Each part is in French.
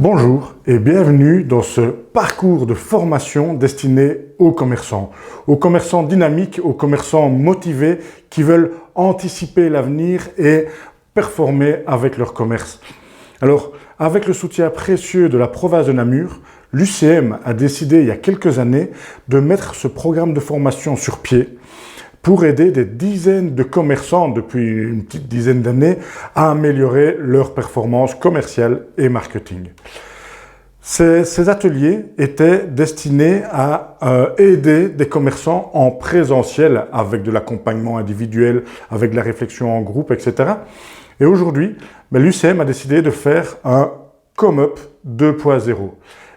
Bonjour et bienvenue dans ce parcours de formation destiné aux commerçants dynamiques, aux commerçants motivés qui veulent anticiper l'avenir et performer avec leur commerce. Alors, avec le soutien précieux de la province de Namur, l'UCM a décidé il y a quelques années de mettre ce programme de formation sur pied pour aider des dizaines de commerçants depuis une petite dizaine d'années à améliorer leur performance commerciale et marketing. Ces ateliers étaient destinés à aider des commerçants en présentiel avec de l'accompagnement individuel, avec de la réflexion en groupe, etc. Et aujourd'hui, l'UCM a décidé de faire un ComUp 2.0.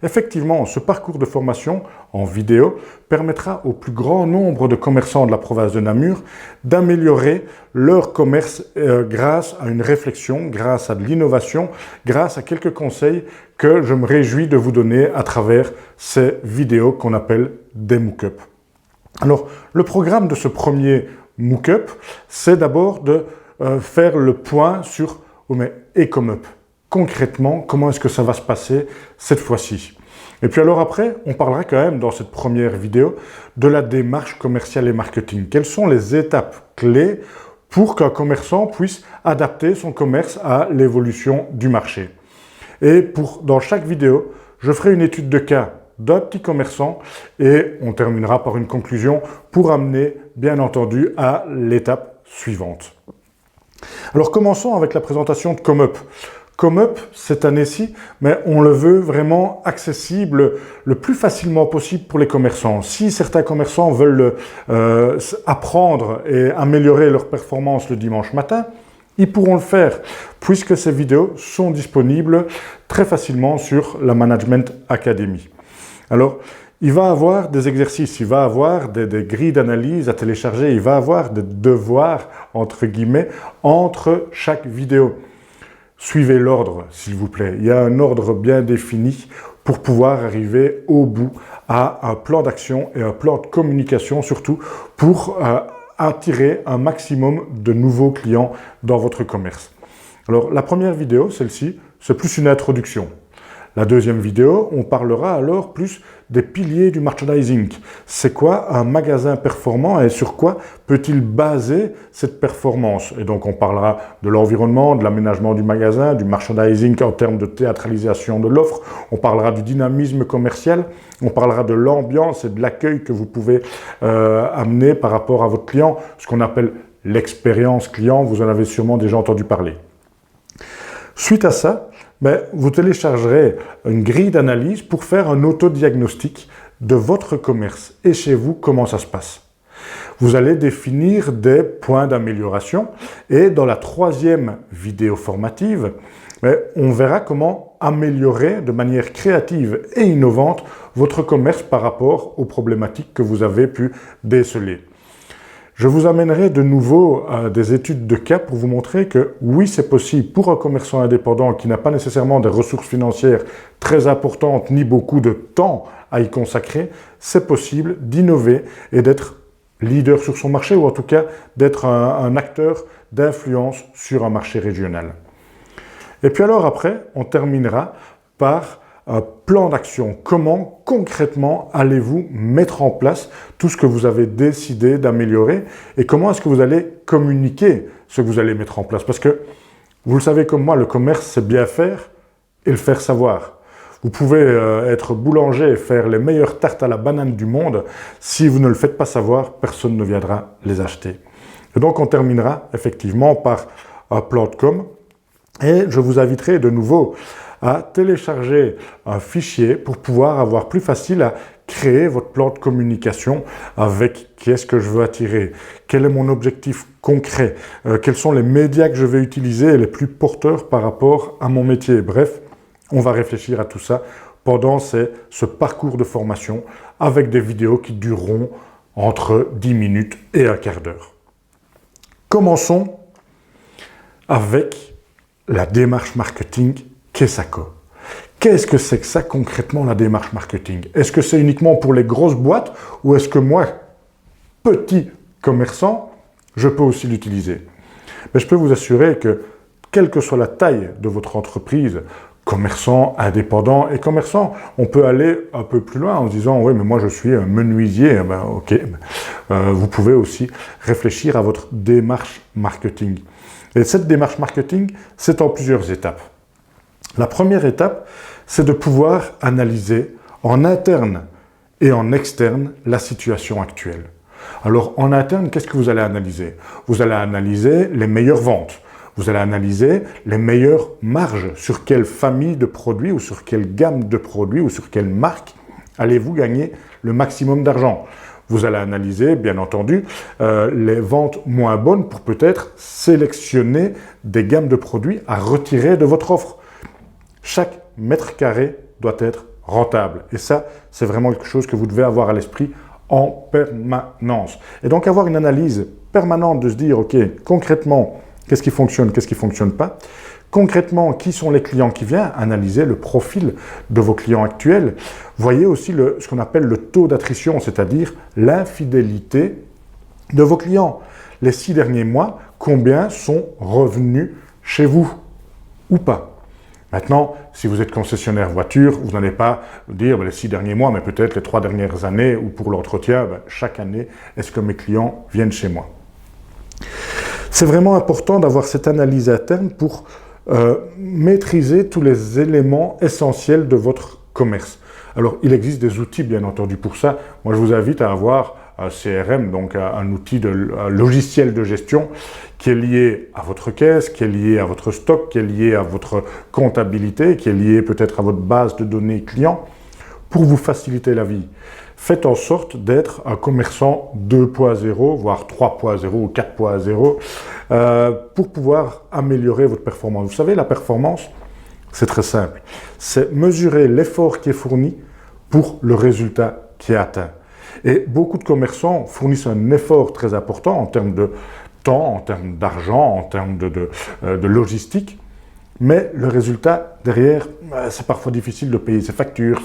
Effectivement, ce parcours de formation en vidéo permettra au plus grand nombre de commerçants de la province de Namur d'améliorer leur commerce grâce à une réflexion, grâce à de l'innovation, grâce à quelques conseils que je me réjouis de vous donner à travers ces vidéos qu'on appelle des MOOC-up. Alors, le programme de ce premier MOOC-up, c'est d'abord de faire le point sur ComUp. Concrètement, comment est-ce que ça va se passer cette fois-ci? Et puis alors après, on parlera quand même dans cette première vidéo de la démarche commerciale et marketing. Quelles sont les étapes clés pour qu'un commerçant puisse adapter son commerce à l'évolution du marché? Et dans chaque vidéo, je ferai une étude de cas d'un petit commerçant et on terminera par une conclusion pour amener, bien entendu, à l'étape suivante. Alors commençons avec la présentation de ComUp. ComUp, cette année-ci, mais on le veut vraiment accessible le plus facilement possible pour les commerçants. Si certains commerçants veulent apprendre et améliorer leur performance le dimanche matin, ils pourront le faire puisque ces vidéos sont disponibles très facilement sur la Management Academy. Alors, il va avoir des exercices, il va avoir des grilles d'analyse à télécharger, il va avoir des devoirs, entre guillemets, entre chaque vidéo. Suivez l'ordre, s'il vous plaît. Il y a un ordre bien défini pour pouvoir arriver au bout à un plan d'action et un plan de communication, surtout pour attirer un maximum de nouveaux clients dans votre commerce. Alors, la première vidéo, celle-ci, c'est plus une introduction. La deuxième vidéo, on parlera alors plus des piliers du merchandising. C'est quoi un magasin performant et sur quoi peut-il baser cette performance? Et donc on parlera de l'environnement, de l'aménagement du magasin, du merchandising en termes de théâtralisation de l'offre, on parlera du dynamisme commercial, on parlera de l'ambiance et de l'accueil que vous pouvez amener par rapport à votre client, ce qu'on appelle l'expérience client, vous en avez sûrement déjà entendu parler. Suite à ça, vous téléchargerez une grille d'analyse pour faire un autodiagnostic de votre commerce et chez vous, comment ça se passe. Vous allez définir des points d'amélioration et dans la troisième vidéo formative, on verra comment améliorer de manière créative et innovante votre commerce par rapport aux problématiques que vous avez pu déceler. Je vous amènerai de nouveau à des études de cas pour vous montrer que oui, c'est possible pour un commerçant indépendant qui n'a pas nécessairement des ressources financières très importantes ni beaucoup de temps à y consacrer, c'est possible d'innover et d'être leader sur son marché ou en tout cas d'être un acteur d'influence sur un marché régional. Et puis alors après, on terminera par un plan d'action. Comment concrètement allez-vous mettre en place tout ce que vous avez décidé d'améliorer et comment est-ce que vous allez communiquer ce que vous allez mettre en place? Parce que vous le savez comme moi, le commerce, c'est bien faire et le faire savoir. Vous pouvez être boulanger et faire les meilleures tartes à la banane du monde. Si vous ne le faites pas savoir, personne ne viendra les acheter. Et donc, on terminera effectivement par un plan de com. Et je vous inviterai de nouveau à télécharger un fichier pour pouvoir avoir plus facile à créer votre plan de communication avec qui est-ce que je veux attirer, quel est mon objectif concret, quels sont les médias que je vais utiliser les plus porteurs par rapport à mon métier. Bref, on va réfléchir à tout ça pendant ce parcours de formation avec des vidéos qui dureront entre 10 minutes et un quart d'heure. Commençons avec la démarche marketing Kesako. Qu'est-ce que c'est que ça concrètement, la démarche marketing? Est-ce que c'est uniquement pour les grosses boîtes ou est-ce que moi, petit commerçant, je peux aussi l'utiliser? Je peux vous assurer que quelle que soit la taille de votre entreprise, commerçant indépendant et commerçant. On peut aller un peu plus loin en se disant « oui, mais moi je suis un menuisier ». Ben, ok, vous pouvez aussi réfléchir à votre démarche marketing. Et cette démarche marketing, c'est en plusieurs étapes. La première étape, c'est de pouvoir analyser en interne et en externe la situation actuelle. Alors en interne, qu'est-ce que vous allez analyser? Vous allez analyser les meilleures ventes. Vous allez analyser les meilleures marges, sur quelle famille de produits ou sur quelle gamme de produits ou sur quelle marque allez-vous gagner le maximum d'argent. Vous allez analyser, bien entendu, les ventes moins bonnes pour peut-être sélectionner des gammes de produits à retirer de votre offre. Chaque mètre carré doit être rentable. Et ça, c'est vraiment quelque chose que vous devez avoir à l'esprit en permanence. Et donc avoir une analyse permanente de se dire, ok, concrètement, qu'est-ce qui fonctionne, qu'est-ce qui ne fonctionne pas? Concrètement, qui sont les clients qui viennent? Analyser le profil de vos clients actuels. Voyez aussi ce qu'on appelle le taux d'attrition, c'est-à-dire l'infidélité de vos clients. Les 6 derniers mois, combien sont revenus chez vous ou pas? Maintenant, si vous êtes concessionnaire voiture, vous n'allez pas dire les 6 derniers mois, mais peut-être les 3 dernières années, ou pour l'entretien, chaque année, est-ce que mes clients viennent chez moi? C'est vraiment important d'avoir cette analyse interne pour maîtriser tous les éléments essentiels de votre commerce. Alors, il existe des outils, bien entendu, pour ça. Moi, je vous invite à avoir un CRM, donc un outil un logiciel de gestion qui est lié à votre caisse, qui est lié à votre stock, qui est lié à votre comptabilité, qui est lié peut-être à votre base de données clients, pour vous faciliter la vie. Faites en sorte d'être un commerçant 2.0, voire 3.0 ou 4.0, pour pouvoir améliorer votre performance. Vous savez, la performance, c'est très simple. C'est mesurer l'effort qui est fourni pour le résultat qui est atteint. Et beaucoup de commerçants fournissent un effort très important en termes de temps, en termes d'argent, en termes de logistique, mais le résultat derrière, c'est parfois difficile de payer ses factures,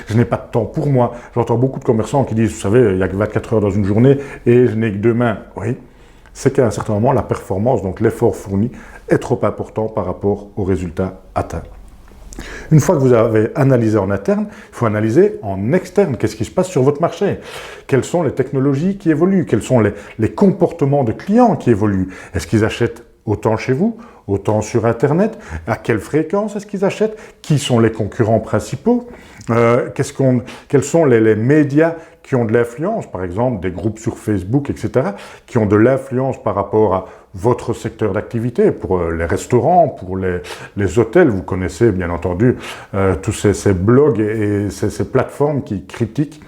je n'ai pas de temps pour moi. J'entends beaucoup de commerçants qui disent, vous savez, il n'y a que 24 heures dans une journée et je n'ai que 2 mains. Oui, c'est qu'à un certain moment, la performance, donc l'effort fourni, est trop important par rapport au résultat atteint. Une fois que vous avez analysé en interne, il faut analyser en externe. Qu'est-ce qui se passe sur votre marché? Quelles sont les technologies qui évoluent? Quels sont les comportements de clients qui évoluent? Est-ce qu'ils achètent autant chez vous, autant sur Internet? À quelle fréquence est-ce qu'ils achètent? Qui sont les concurrents principaux? Quels sont les médias qui ont de l'influence, par exemple des groupes sur Facebook, etc., qui ont de l'influence par rapport à votre secteur d'activité, pour les restaurants, pour les hôtels. Vous connaissez bien entendu tous ces blogs et ces plateformes qui critiquent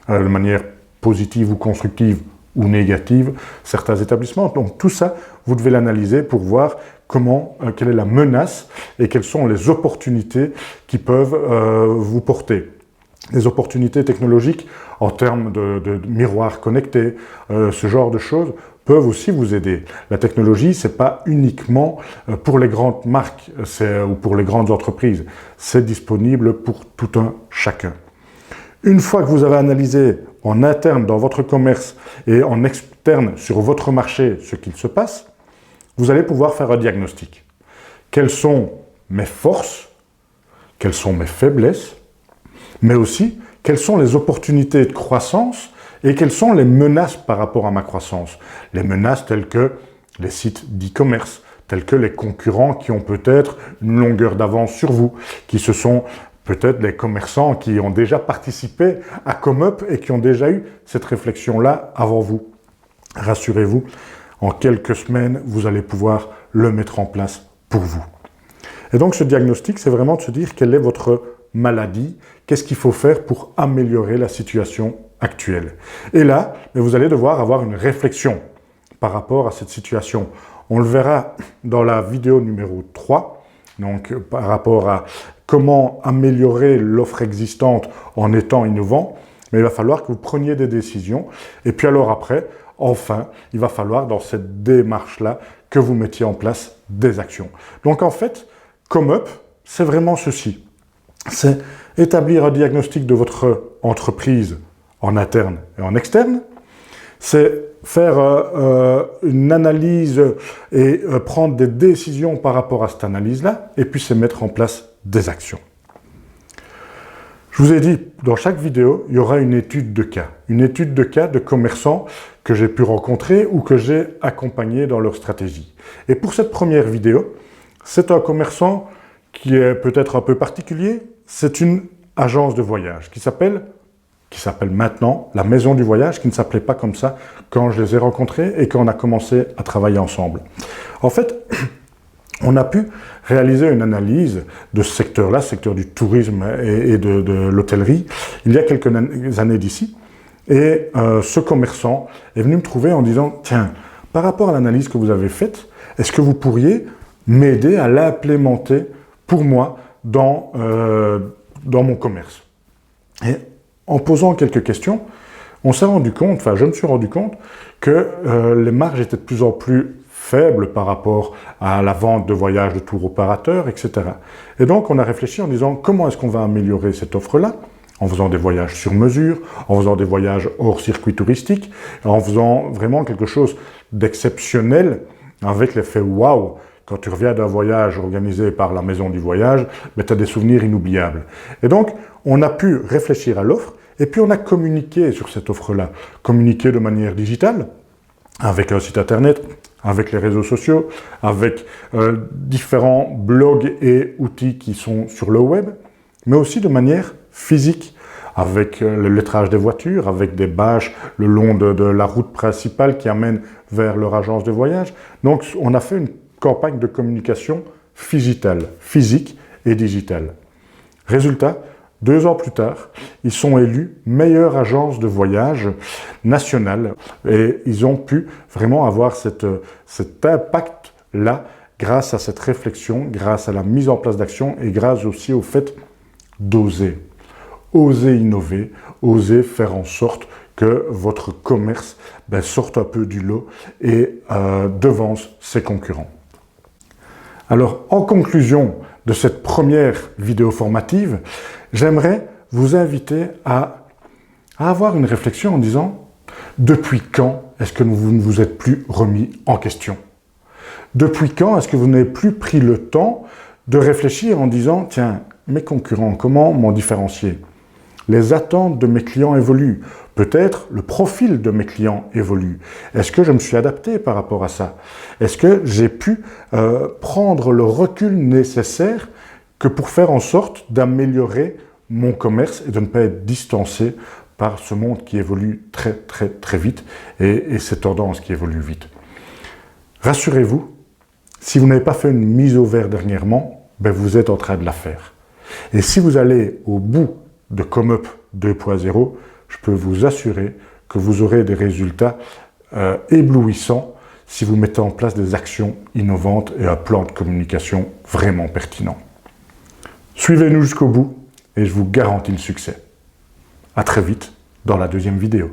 de manière positive ou constructive ou négative certains établissements. Donc tout ça, vous devez l'analyser pour voir quelle est la menace et quelles sont les opportunités qui peuvent vous porter. Les opportunités technologiques en termes de miroirs connectés, ce genre de choses, peuvent aussi vous aider. La technologie, c'est pas uniquement pour les grandes marques ou pour les grandes entreprises. C'est disponible pour tout un chacun. Une fois que vous avez analysé en interne dans votre commerce et en externe sur votre marché ce qu'il se passe, vous allez pouvoir faire un diagnostic. Quelles sont mes forces? Quelles sont mes faiblesses? Mais aussi, quelles sont les opportunités de croissance et quelles sont les menaces par rapport à ma croissance? Les menaces telles que les sites d'e-commerce, tels que les concurrents qui ont peut-être une longueur d'avance sur vous, qui se sont peut-être des commerçants qui ont déjà participé à ComeUp et qui ont déjà eu cette réflexion-là avant vous. Rassurez-vous, en quelques semaines, vous allez pouvoir le mettre en place pour vous. Et donc ce diagnostic, c'est vraiment de se dire quelle est votre maladie, qu'est-ce qu'il faut faire pour améliorer la situation actuelle. Et là, vous allez devoir avoir une réflexion par rapport à cette situation. On le verra dans la vidéo numéro 3, donc par rapport à comment améliorer l'offre existante en étant innovant, mais il va falloir que vous preniez des décisions. Et puis alors après, enfin, il va falloir dans cette démarche-là que vous mettiez en place des actions. Donc en fait, ComeUp, c'est vraiment ceci. C'est établir un diagnostic de votre entreprise en interne et en externe. C'est faire une analyse et prendre des décisions par rapport à cette analyse-là, et puis c'est mettre en place des actions. Je vous ai dit, dans chaque vidéo, il y aura une étude de cas. Une étude de cas de commerçants que j'ai pu rencontrer ou que j'ai accompagnés dans leur stratégie. Et pour cette première vidéo, c'est un commerçant qui est peut-être un peu particulier. C'est une agence de voyage qui s'appelle maintenant la Maison du Voyage, qui ne s'appelait pas comme ça quand je les ai rencontrés et quand on a commencé à travailler ensemble. En fait, on a pu réaliser une analyse de ce secteur-là, secteur du tourisme et de l'hôtellerie, il y a quelques années d'ici. Et ce commerçant est venu me trouver en disant « Tiens, par rapport à l'analyse que vous avez faite, est-ce que vous pourriez m'aider à l'implémenter pour moi dans mon commerce ?» Et en posant quelques questions, on s'est rendu compte, enfin je me suis rendu compte que les marges étaient de plus en plus faibles par rapport à la vente de voyages de tour opérateurs, etc. Et donc on a réfléchi en disant comment est-ce qu'on va améliorer cette offre-là, en faisant des voyages sur mesure, en faisant des voyages hors circuit touristique, en faisant vraiment quelque chose d'exceptionnel avec l'effet waouh. Quand tu reviens d'un voyage organisé par la Maison du Voyage, tu as des souvenirs inoubliables. Et donc, on a pu réfléchir à l'offre et puis on a communiqué sur cette offre-là. Communiqué de manière digitale, avec un site internet, avec les réseaux sociaux, avec différents blogs et outils qui sont sur le web, mais aussi de manière physique, avec le lettrage des voitures, avec des bâches le long de la route principale qui amène vers leur agence de voyage. Donc, on a fait une campagne de communication physique et digitale. Résultat, 2 ans plus tard, ils sont élus meilleure agence de voyage nationale et ils ont pu vraiment avoir cet impact-là grâce à cette réflexion, grâce à la mise en place d'actions et grâce aussi au fait d'oser. Oser innover, oser faire en sorte que votre commerce sorte un peu du lot et devance ses concurrents. Alors, en conclusion de cette première vidéo formative, j'aimerais vous inviter à avoir une réflexion en disant « Depuis quand est-ce que vous ne vous êtes plus remis en question ? Depuis quand est-ce que vous n'avez plus pris le temps de réfléchir en disant « Tiens, mes concurrents, comment m'en différencier ? Les attentes de mes clients évoluent. Peut-être le profil de mes clients évolue. Est-ce que je me suis adapté par rapport à ça? Est-ce que j'ai pu prendre le recul nécessaire que pour faire en sorte d'améliorer mon commerce et de ne pas être distancé par ce monde qui évolue très vite et ces tendances qui évoluent vite? Rassurez-vous, si vous n'avez pas fait une mise au vert dernièrement, vous êtes en train de la faire. Et si vous allez au bout de ComUp 2.0, je peux vous assurer que vous aurez des résultats éblouissants si vous mettez en place des actions innovantes et un plan de communication vraiment pertinent. Suivez-nous jusqu'au bout et je vous garantis le succès. À très vite dans la deuxième vidéo.